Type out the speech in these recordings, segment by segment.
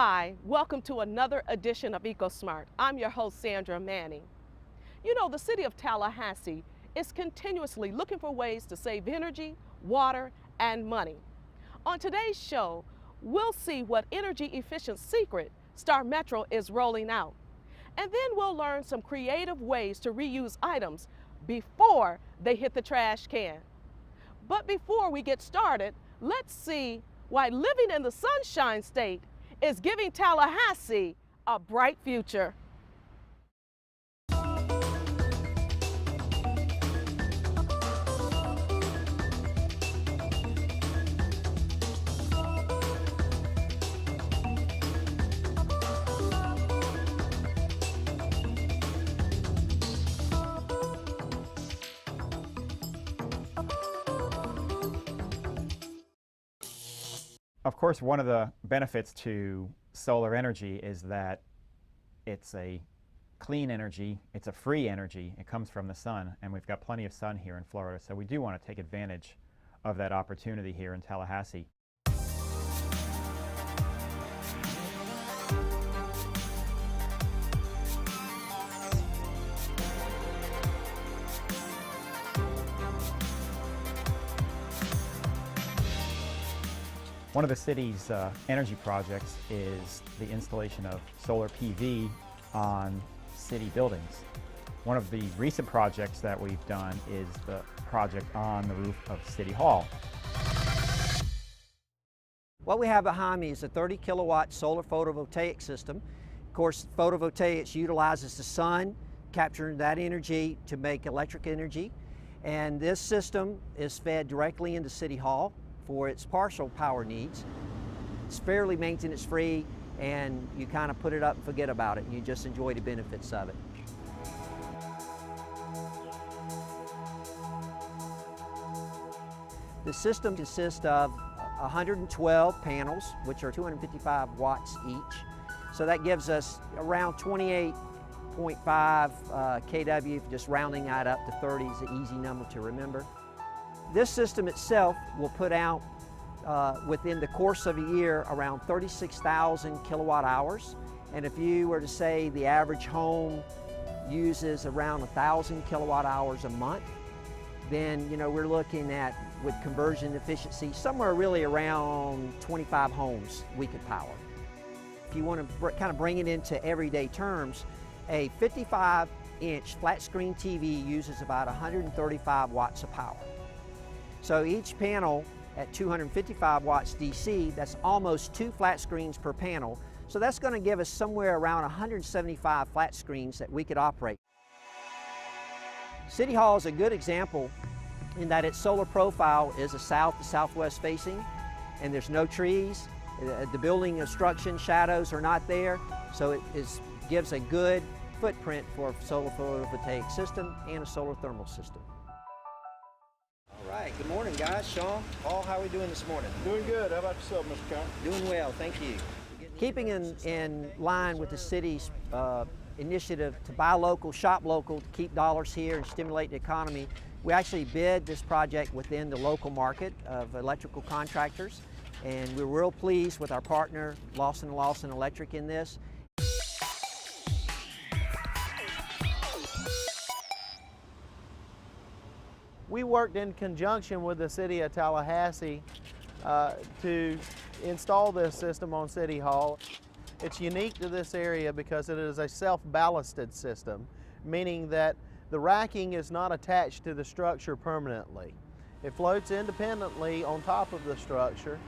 Hi, welcome to another edition of EcoSmart. I'm your host, Sandra Manning. You know, the city of Tallahassee is continuously looking for ways to save energy, water, and money. On today's show, we'll see what energy efficient secret StarMetro is rolling out. And then we'll learn some creative ways to reuse items before they hit the trash can. But before we get started, let's see why living in the Sunshine State is giving Tallahassee a bright future. Of course, one of the benefits to solar energy is that it's a clean energy, it's a free energy, it comes from the sun, and we've got plenty of sun here in Florida, so we do want to take advantage of that opportunity here in Tallahassee. One of the city's energy projects is the installation of solar PV on city buildings. One of the recent projects that we've done is the project on the roof of City Hall. What we have behind me is a 30 kilowatt solar photovoltaic system. Of course, photovoltaics utilizes the sun, capturing that energy to make electric energy. And this system is fed directly into City Hall for its partial power needs. It's fairly maintenance free, and you kind of put it up and forget about it. You just enjoy the benefits of it. The system consists of 112 panels, which are 255 watts each. So that gives us around 28.5 kW, just rounding that up to 30 is an easy number to remember. This system itself will put out within the course of a year around 36,000 kilowatt hours. And if you were to say the average home uses around 1,000 kilowatt hours a month, then we're looking at, with conversion efficiency, somewhere really around 25 homes we could power. If you want to kind of bring it into everyday terms, a 55-inch flat screen TV uses about 135 watts of power. So each panel at 255 watts DC, that's almost 2 flat screens per panel. So that's going to give us somewhere around 175 flat screens that we could operate. City Hall is a good example in that its solar profile is a south to southwest facing, and there's no trees. The building obstruction shadows are not there, so it gives a good footprint for a solar photovoltaic system and a solar thermal system. All right, good morning guys. Sean, Paul, how are we doing this morning? Doing good. How about yourself, Mr. County? Doing well, thank you. Keeping in line with the city's initiative to buy local, shop local, to keep dollars here and stimulate the economy, we actually bid this project within the local market of electrical contractors, and we're real pleased with our partner, Lawson Electric, in this. We worked in conjunction with the city of Tallahassee to install this system on City Hall. It's unique to this area because it is a self-ballasted system, meaning that the racking is not attached to the structure permanently. It floats independently on top of the structure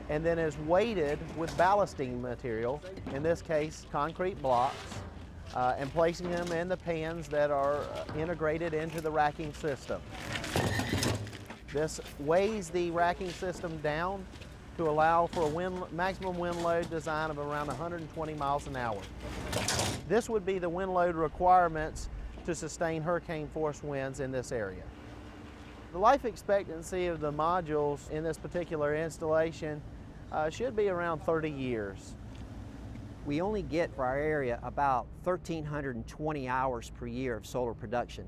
and then is weighted with ballasting material, in this case concrete blocks, and placing them in the pans that are integrated into the racking system. This weighs the racking system down to allow for a maximum wind load design of around 120 miles an hour. This would be the wind load requirements to sustain hurricane force winds in this area. The life expectancy of the modules in this particular installation should be around 30 years. We only get for our area about 1,320 hours per year of solar production.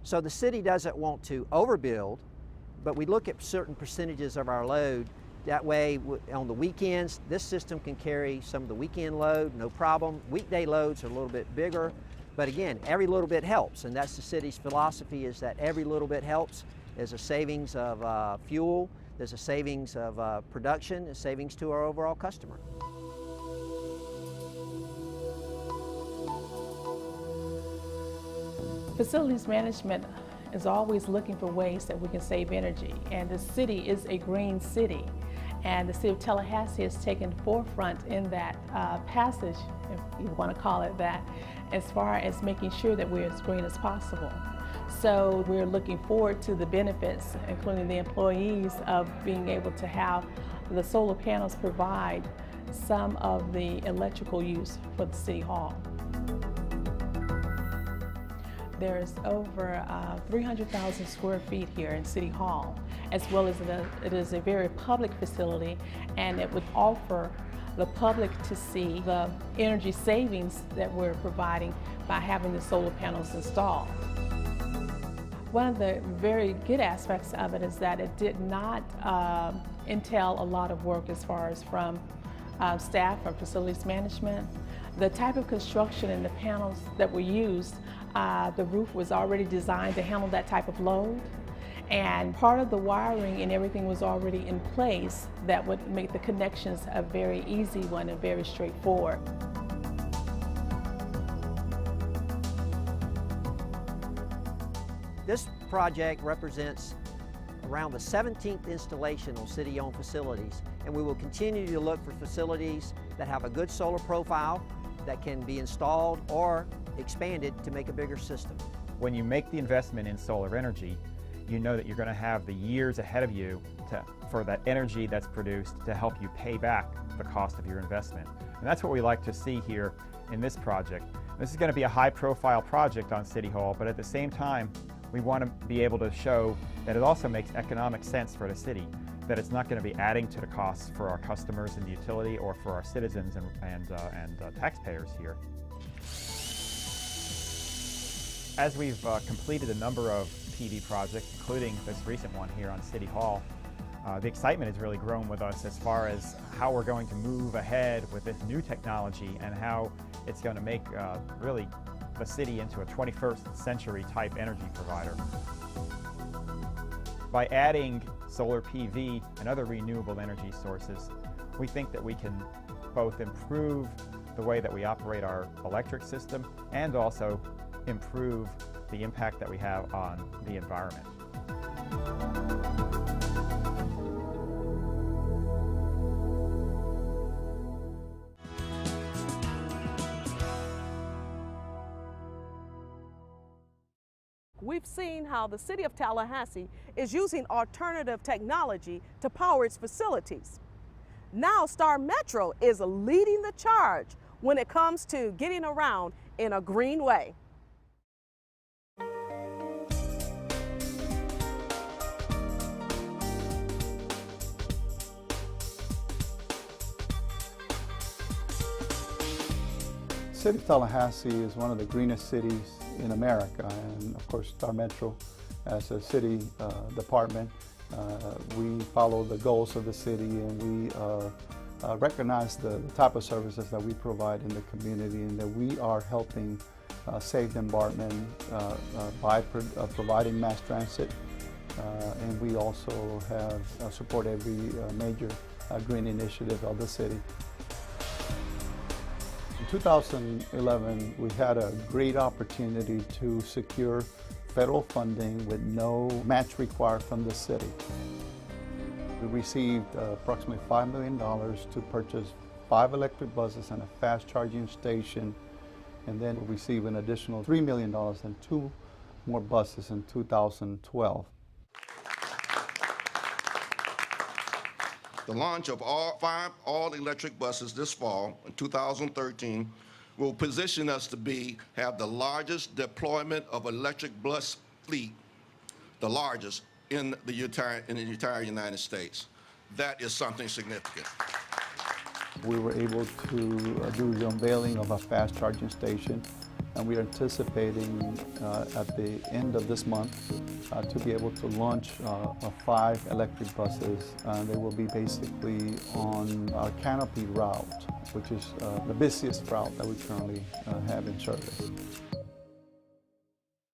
So the city doesn't want to overbuild, but we look at certain percentages of our load That way, on the weekends, this system can carry some of the weekend load, no problem. Weekday loads are a little bit bigger, but again, every little bit helps, and that's the city's philosophy, is that every little bit helps. There's a savings of fuel, there's a savings of production, a savings to our overall customer. Facilities management is always looking for ways that we can save energy, and the city is a green city, and the city of Tallahassee has taken forefront in that passage, if you want to call it that, as far as making sure that we're as green as possible. So we're looking forward to the benefits, including the employees, of being able to have the solar panels provide some of the electrical use for the City Hall. There's over 300,000 square feet here in City Hall, as well as it is a very public facility, and it would offer the public to see the energy savings that we're providing by having the solar panels installed. One of the very good aspects of it is that it did not entail a lot of work as far as from staff or facilities management. The type of construction and the panels that were used, the roof was already designed to handle that type of load, and part of the wiring and everything was already in place that would make the connections a very easy one and very straightforward. This project represents around the 17th installation on city-owned facilities, and we will continue to look for facilities that have a good solar profile that can be installed or expanded to make a bigger system. When you make the investment in solar energy, you know that you're going to have the years ahead of you for that energy that's produced to help you pay back the cost of your investment. And that's what we like to see here in this project. This is going to be a high-profile project on City Hall, but at the same time, we want to be able to show that it also makes economic sense for the city, that it's not going to be adding to the costs for our customers in the utility or for our citizens and taxpayers here. As we've completed a number of PV projects, including this recent one here on City Hall, the excitement has really grown with us as far as how we're going to move ahead with this new technology and how it's going to make really the city into a 21st century type energy provider. By adding solar PV and other renewable energy sources, we think that we can both improve the way that we operate our electric system and also improve the impact that we have on the environment. We've seen how the city of Tallahassee is using alternative technology to power its facilities. Now StarMetro is leading the charge when it comes to getting around in a green way. The city of Tallahassee is one of the greenest cities in America, and of course StarMetro, as a city department, we follow the goals of the city, and we recognize the type of services that we provide in the community, and that we are helping save the environment by providing mass transit, and we also have support every major green initiative of the city. In 2011, we had a great opportunity to secure federal funding with no match required from the city. We received approximately $5 million to purchase 5 electric buses and a fast charging station, and then we'll receive an additional $3 million and 2 more buses in 2012. The launch of all 5 all-electric buses this fall in 2013 will position us to have the largest deployment of electric bus fleet, the largest in the entire United States. That is something significant. We were able to do the unveiling of a fast charging station And we are anticipating at the end of this month to be able to launch 5 electric buses. They will be basically on our Canopy route, which is the busiest route that we currently have in service.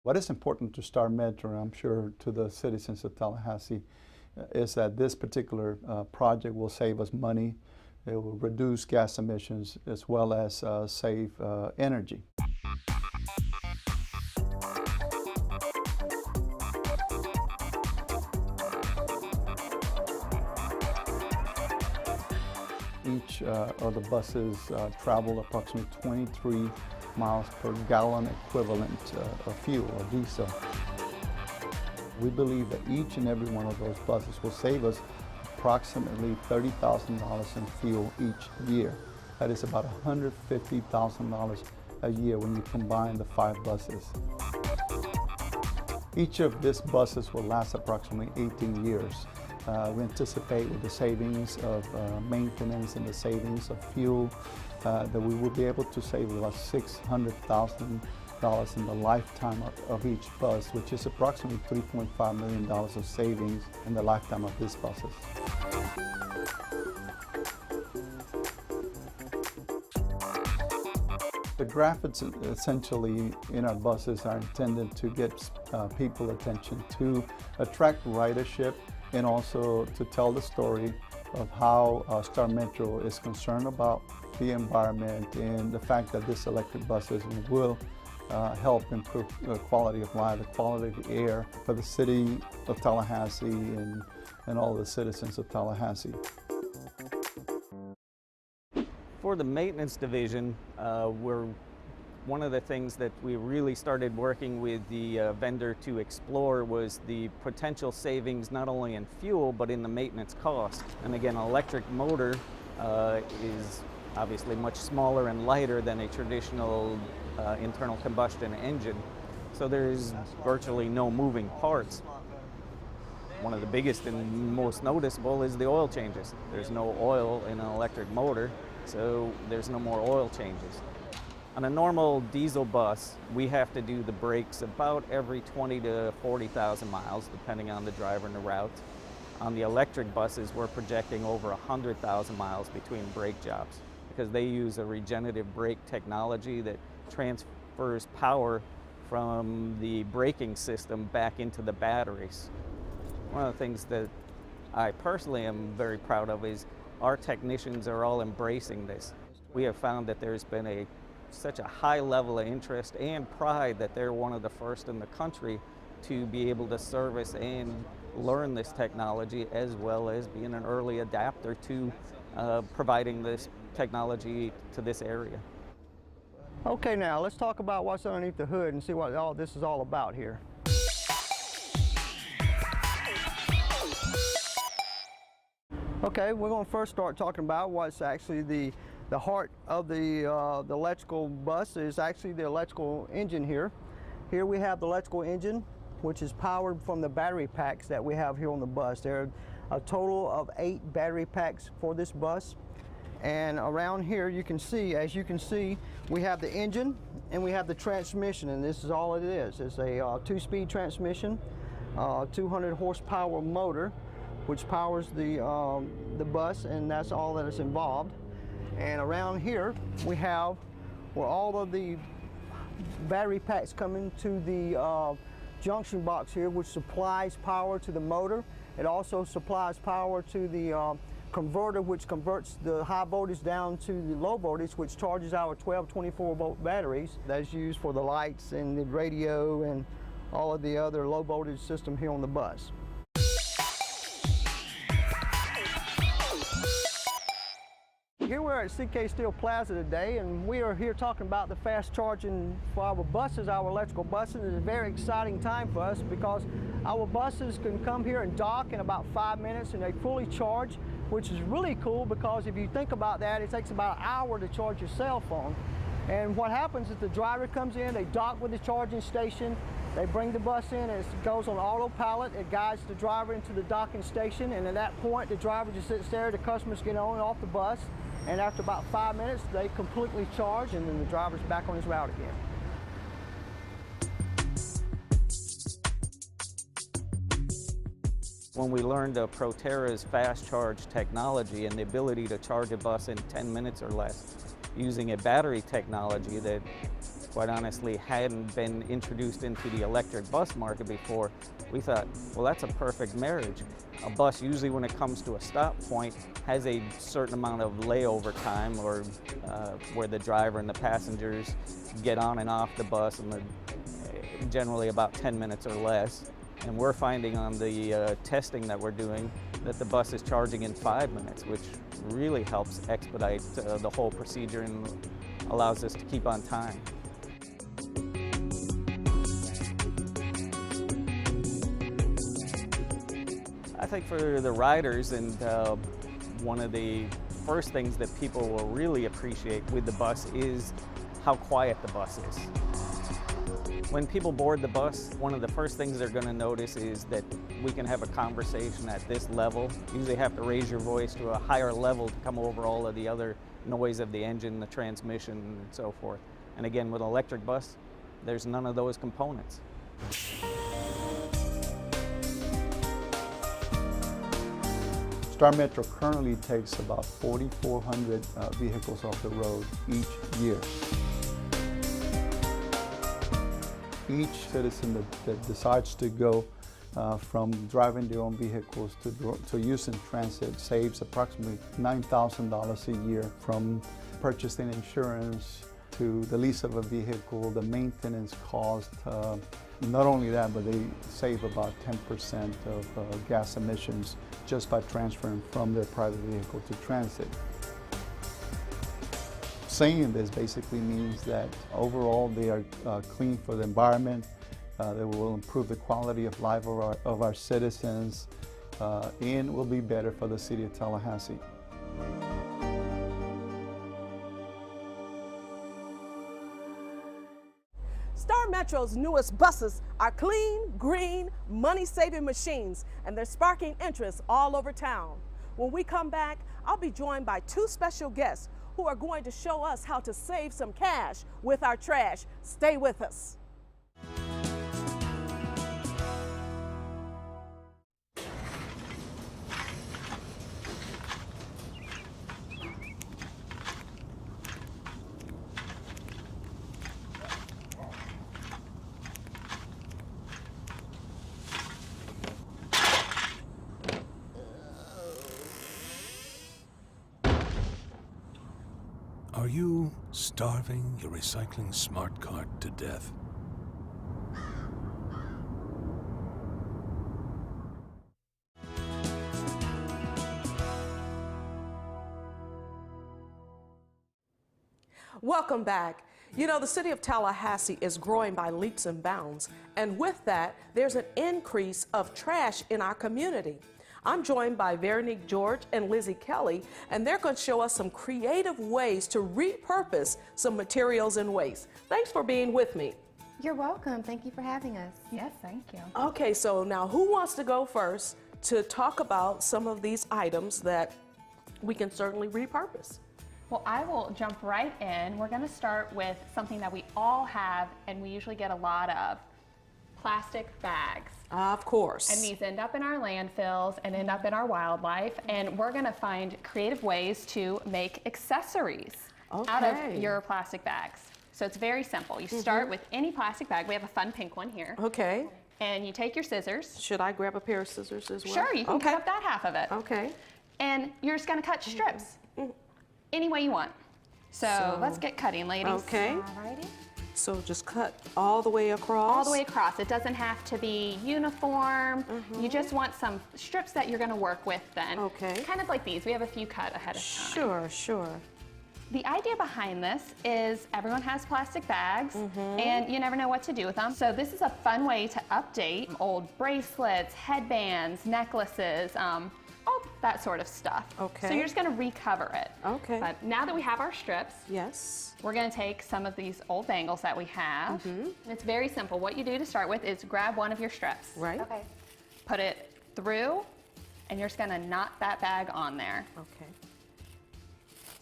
What is important to StarMetro, and I'm sure to the citizens of Tallahassee, is that this particular project will save us money. It will reduce gas emissions as well as save energy. Each of the buses travel approximately 23 miles per gallon equivalent of fuel or diesel. We believe that each and every one of those buses will save us approximately $30,000 in fuel each year. That is about $150,000 a year when you combine the 5 buses. Each of these buses will last approximately 18 years. We anticipate with the savings of maintenance and the savings of fuel that we will be able to save about $600,000 in the lifetime of each bus, which is approximately $3.5 million of savings in the lifetime of these buses. The graphics essentially in our buses are intended to get people attention, to attract ridership, and also to tell the story of how StarMetro is concerned about the environment and the fact that these electric buses will help improve the quality of life, the quality of the air for the city of Tallahassee and all the citizens of Tallahassee. For the maintenance division, one of the things that we really started working with the vendor to explore was the potential savings not only in fuel but in the maintenance cost. And again, an electric motor is obviously much smaller and lighter than a traditional internal combustion engine, so there's virtually no moving parts. One of the biggest and most noticeable is the oil changes. There's no oil in an electric motor, so there's no more oil changes. On a normal diesel bus, we have to do the brakes about every 20 to 40,000 miles, depending on the driver and the route. On the electric buses, we're projecting over 100,000 miles between brake jobs because they use a regenerative brake technology that transfers power from the braking system back into the batteries. One of the things that I personally am very proud of is our technicians are all embracing this. We have found that there's been such a high level of interest and pride that they're one of the first in the country to be able to service and learn this technology, as well as being an early adapter to providing this technology to this area. Okay, now let's talk about what's underneath the hood and see what all this is all about here. Okay, we're going to first start talking about what's actually the heart of the electrical bus is actually the electrical engine here. Here we have the electrical engine, which is powered from the battery packs that we have here on the bus. There are a total of 8 battery packs for this bus. And around here you can see, as you can see, we have the engine and we have the transmission, and this is all it is. It's a 2-speed transmission, 200 horsepower motor, which powers the bus, and that's all that is involved. And around here we have where all of the battery packs come into the junction box here, which supplies power to the motor. It also supplies power to the converter, which converts the high voltage down to the low voltage, which charges our 12 24-volt batteries. That's used for the lights and the radio and all of the other low voltage system here on the bus. Here we're at CK Steel Plaza today, and we are here talking about the fast charging for our buses, our electrical buses. It's a very exciting time for us because our buses can come here and dock in about 5 minutes and they fully charge, which is really cool because if you think about that, it takes about an hour to charge your cell phone. And what happens is the driver comes in, they dock with the charging station, they bring the bus in, and it goes on autopilot. It guides the driver into the docking station, and at that point, the driver just sits there, the customers get on and off the bus, and after about 5 minutes, they completely charge, and then the driver's back on his route again. When we learned of Proterra's fast charge technology and the ability to charge a bus in 10 minutes or less using a battery technology that quite honestly hadn't been introduced into the electric bus market before, we thought, well, that's a perfect marriage. A bus usually when it comes to a stop point has a certain amount of layover time, or where the driver and the passengers get on and off the bus, and generally about 10 minutes or less. And we're finding on the testing that we're doing that the bus is charging in 5 minutes, which really helps expedite the whole procedure and allows us to keep on time. I think for the riders, and one of the first things that people will really appreciate with the bus is how quiet the bus is. When people board the bus, one of the first things they're going to notice is that we can have a conversation at this level. You usually have to raise your voice to a higher level to come over all of the other noise of the engine, the transmission, and so forth. And again, with an electric bus, there's none of those components. StarMetro currently takes about 4,400 vehicles off the road each year. Each citizen that decides to go from driving their own vehicles to using transit saves approximately $9,000 a year, from purchasing insurance to the lease of a vehicle, the maintenance cost. Not only that, but they save about 10% of gas emissions just by transferring from their private vehicle to transit. Saying this basically means that overall they are clean for the environment, they will improve the quality of life of our citizens, and will be better for the city of Tallahassee. StarMetro's newest buses are clean, green, money-saving machines, and they're sparking interest all over town. When we come back, I'll be joined by two special guests who are going to show us how to save some cash with our trash. Stay with us. Are you starving your recycling smart cart to death? Welcome back. You know, the city of Tallahassee is growing by leaps and bounds, and with that, there's an increase of trash in our community. I'm joined by Veronique George and Lizzy Kelley, and they're going to show us some creative ways to repurpose some materials and waste. Thanks for being with me. You're welcome. Thank you for having us. Yes, thank you. Okay, so now who wants to go first to talk about some of these items that we can certainly repurpose? Well, I will jump right in. We're going to start with something that we all have and we usually get a lot of: plastic bags. Of course. And these end up in our landfills and end up in our wildlife, and we're going to find creative ways to make accessories out of your plastic bags. So it's very simple. You start with any plastic bag. We have a fun pink one here. Okay. And you take your scissors. Should I grab a pair of scissors as well? Sure, you can cut up that half of it. Okay. And you're just going to cut strips any way you want. So let's get cutting, ladies. Okay. Alrighty. So just cut all the way across? All the way across. It doesn't have to be uniform. You just want some strips that you're going to work with then. Okay. Kind of like these. We have a few cut ahead of time. Sure, sure. The idea behind this is everyone has plastic bags and you never know what to do with them. So this is a fun way to update old bracelets, headbands, necklaces, all that sort of stuff. Okay. So you're just going to recover it. Okay. But now that we have our strips, yes, we're going to take some of these old bangles that we have. And it's very simple. What you do to start with is grab one of your strips. Right. Okay. Put it through, and you're just going to knot that bag on there. Okay.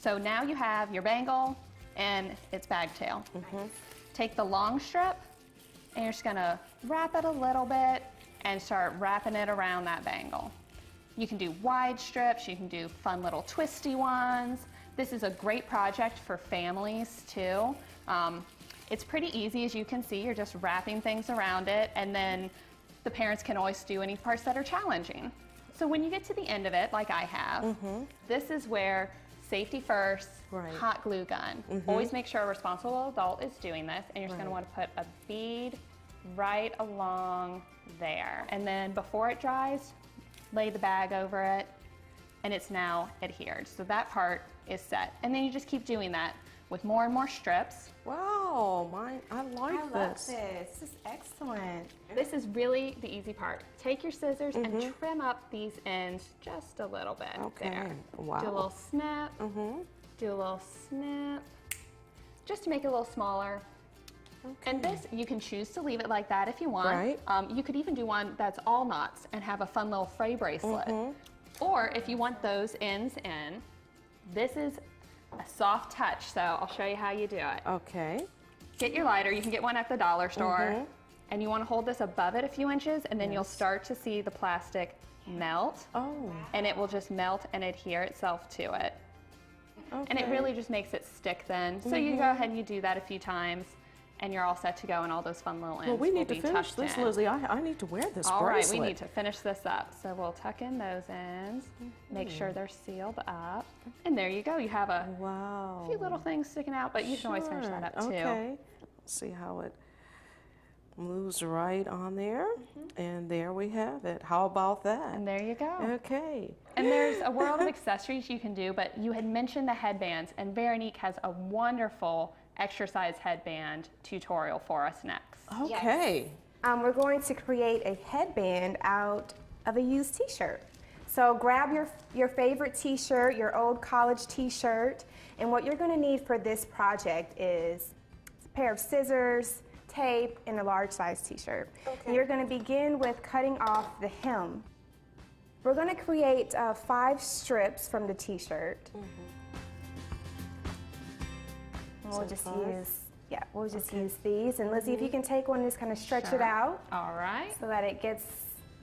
So now you have your bangle and its bag tail. Take the long strip, and you're just going to wrap it a little bit and start wrapping it around that bangle. You can do wide strips, you can do fun little twisty ones. This is a great project for families too. It's pretty easy, as you can see. You're just wrapping things around it, and then the parents can always do any parts that are challenging. So when you get to the end of it, like I have, this is where safety first, hot glue gun. Always make sure a responsible adult is doing this, and you're just gonna wanna put a bead right along there. And then before it dries, lay the bag over it, and it's now adhered. So that part is set. And then you just keep doing that with more and more strips. Wow, I like this. This is excellent. This is really the easy part. Take your scissors and trim up these ends just a little bit. Okay, There. wow. Do a little snip, do a little snip, just to make it a little smaller. And this, you can choose to leave it like that if you want. Right. You could even do one that's all knots and have a fun little fray bracelet. Or if you want those ends in, this is a soft touch, so I'll show you how you do it. Okay. Get your lighter, you can get one at the dollar store, and you want to hold this above it a few inches, and then you'll start to see the plastic melt. And it will just melt and adhere itself to it. And it really just makes it stick then. So you go ahead and you do that a few times, and you're all set to go, and all those fun little ends Well, we will need to be finish tucked this, in. Lizzy. I need to wear this All right, bracelet. we need to finish this up. So we'll tuck in those ends, make sure they're sealed up, and there you go. You have a few little things sticking out, but you can always finish that up too. Okay. See how it moves right on there, and there we have it. How about that? And there you go. Okay. And there's a world of accessories you can do, but you had mentioned the headbands, and Veronique has a wonderful exercise headband tutorial for us next. Okay. We're going to create a headband out of a used t-shirt. So grab your favorite t-shirt, your old college t-shirt, and what you're going to need for this project is a pair of scissors, tape, and a large size t-shirt. And you're going to begin with cutting off the hem. We're going to create 5 strips from the t-shirt. We'll just use these. And Lizzy, if you can take one and just kind of stretch it out. All right. So that it gets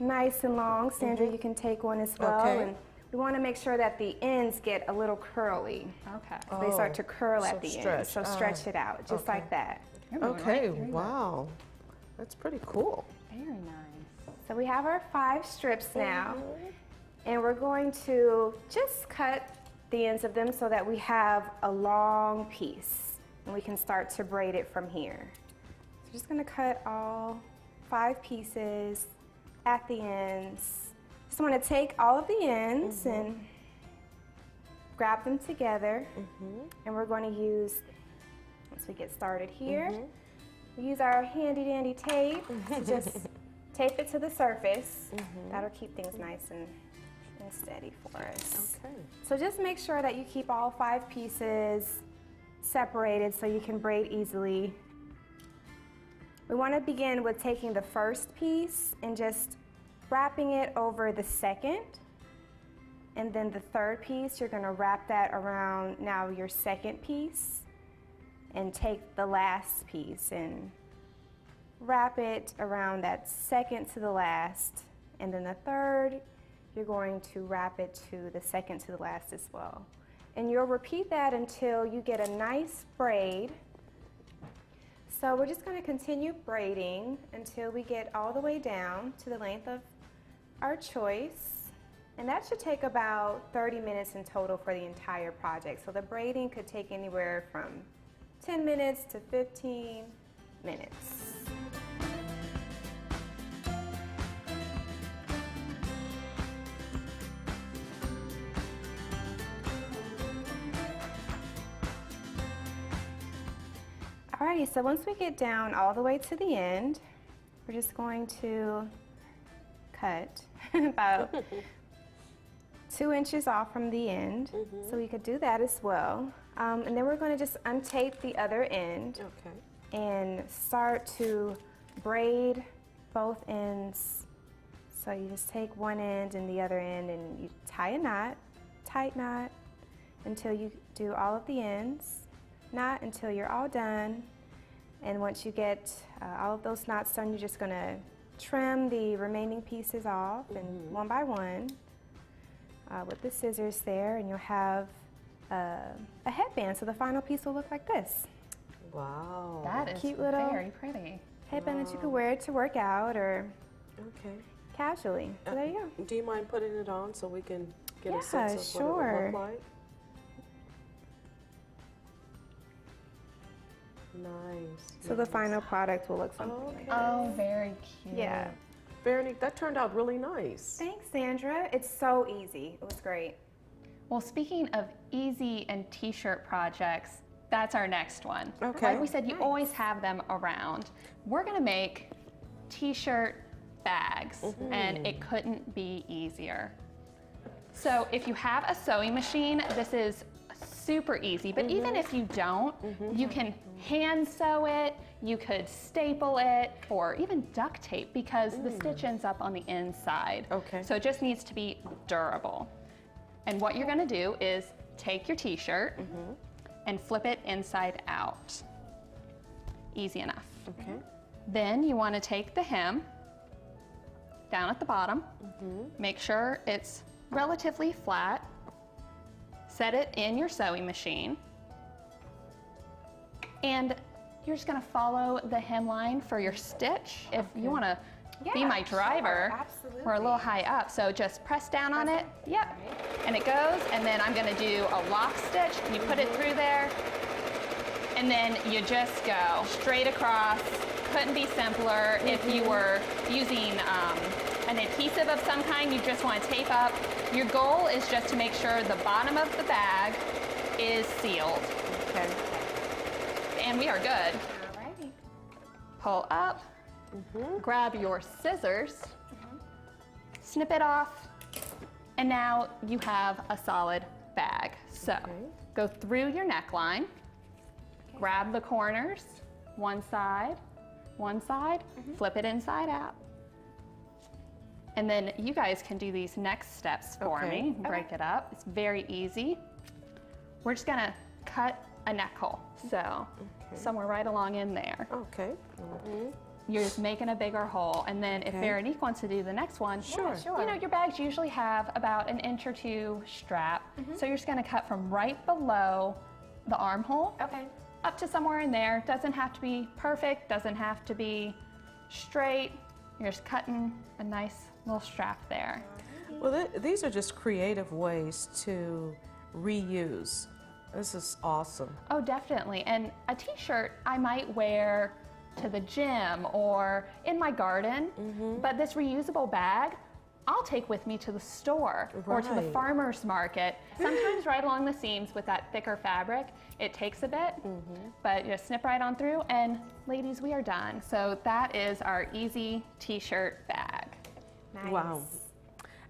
nice and long. Sandra, you can take one as well. Okay. And we want to make sure that the ends get a little curly. Okay. So they start to curl at the end. So stretch. stretch it out, just like that. Okay, wow. That's pretty cool. Very nice. So we have our 5 strips now. And we're going to just cut the ends of them so that we have a long piece. And we can start to braid it from here. So just gonna cut all 5 pieces at the ends. Just wanna take all of the ends and grab them together. And we're gonna use, once we get started here, we use our handy dandy tape to just tape it to the surface. That'll keep things nice and steady for us. Okay. So just make sure that you keep all 5 pieces separated so you can braid easily. We want to begin with taking the first piece and just wrapping it over the second, and then the third piece you're going to wrap that around now your second piece, and take the last piece and wrap it around that second to the last, and then the third you're going to wrap it to the second to the last as well. And you'll repeat that until you get a nice braid. So we're just going to continue braiding until we get all the way down to the length of our choice. And that should take about 30 minutes in total for the entire project. So the braiding could take anywhere from 10 minutes to 15 minutes. Alrighty, so once we get down all the way to the end, we're just going to cut about 2 inches off from the end. So we could do that as well. And then we're going to just untape the other end and start to braid both ends. So you just take one end and the other end and you tie a knot, tight knot, until you do all of the ends. Knot until you're all done, and once you get all of those knots done, you're just going to trim the remaining pieces off and one by one with the scissors there, and you'll have a headband, so the final piece will look like this. Wow. That is Cute little very pretty. Headband that you could wear to work out or casually. So there you go. Do you mind putting it on so we can get a Yeah, sense of what it would sure. look like? Nice. So the final product will look something like this. Oh, very cute. Yeah. Veronique, that turned out really nice. Thanks, Sandra. It's so easy. It was great. Well, speaking of easy and t-shirt projects, that's our next one. Okay. Like we said, you always have them around. We're gonna make t-shirt bags, and it couldn't be easier. So if you have a sewing machine, this is super easy, but even if you don't, you can hand sew it, you could staple it, or even duct tape because the stitch ends up on the inside. Okay. So it just needs to be durable. And what you're gonna do is take your t-shirt and flip it inside out. Easy enough. Okay. Then you wanna take the hem down at the bottom, make sure it's relatively flat, set it in your sewing machine, and you're just gonna follow the hemline for your stitch. If you wanna be my driver, absolutely. we're a little high up, so just press down on it, yep, and it goes, and then I'm gonna do a lock stitch, and you put it through there, and then you just go straight across. Couldn't be simpler. If you were using an adhesive of some kind, you just want to tape up. Your goal is just to make sure the bottom of the bag is sealed. Okay. And we are good. Alrighty. Pull up, grab your scissors, snip it off, and now you have a solid bag. So go through your neckline, grab the corners, one side, flip it inside out. And then you guys can do these next steps for me. Break it up. It's very easy. We're just gonna cut a neck hole. So somewhere right along in there. Okay. You're just making a bigger hole. And then if Veronique wants to do the next one, Sure. you know, your bags usually have about 1 inch or 2 strap. So you're just gonna cut from right below the armhole up to somewhere in there. Doesn't have to be perfect, doesn't have to be straight. You're just cutting a nice little strap there. Well, these are just creative ways to reuse. This is awesome. Oh, definitely. And a t-shirt I might wear to the gym or in my garden, but this reusable bag, I'll take with me to the store or to the Right. farmer's market. Sometimes right along the seams with that thicker fabric, it takes a bit, but you just snip right on through and ladies, we are done. So that is our easy t-shirt bag. Nice. Wow.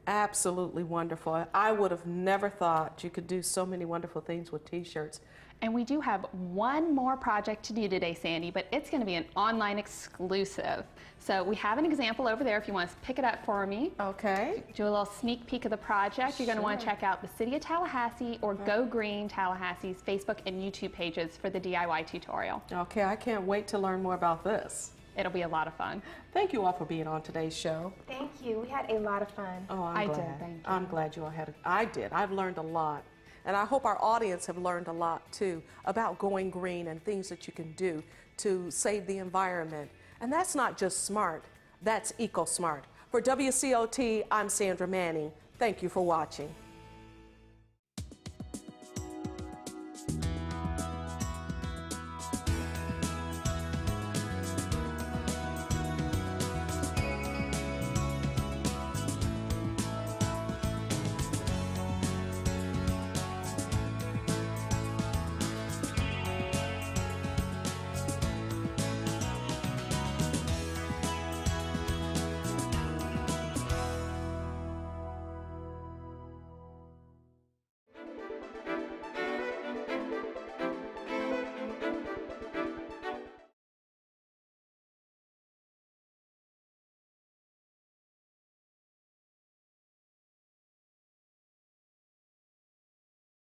Absolutely wonderful. I would have never thought you could do so many wonderful things with t-shirts. And we do have one more project to do today, Sandy, but it's going to be an online exclusive. So we have an example over there if you want to pick it up for me. Okay. Do a little sneak peek of the project. You're going to want to check out the City of Tallahassee or Go Green Tallahassee's Facebook and YouTube pages for the DIY tutorial. Okay, I can't wait to learn more about this. It'll be a lot of fun. Thank you all for being on today's show. Thank you. We had a lot of fun. Oh, I I'm did, glad. thank you. I'm glad you all had I did. I've learned a lot. And I hope our audience have learned a lot too about going green and things that you can do to save the environment. And that's not just smart, that's EcoSmart. For WCOT, I'm Sandra Manning. Thank you for watching.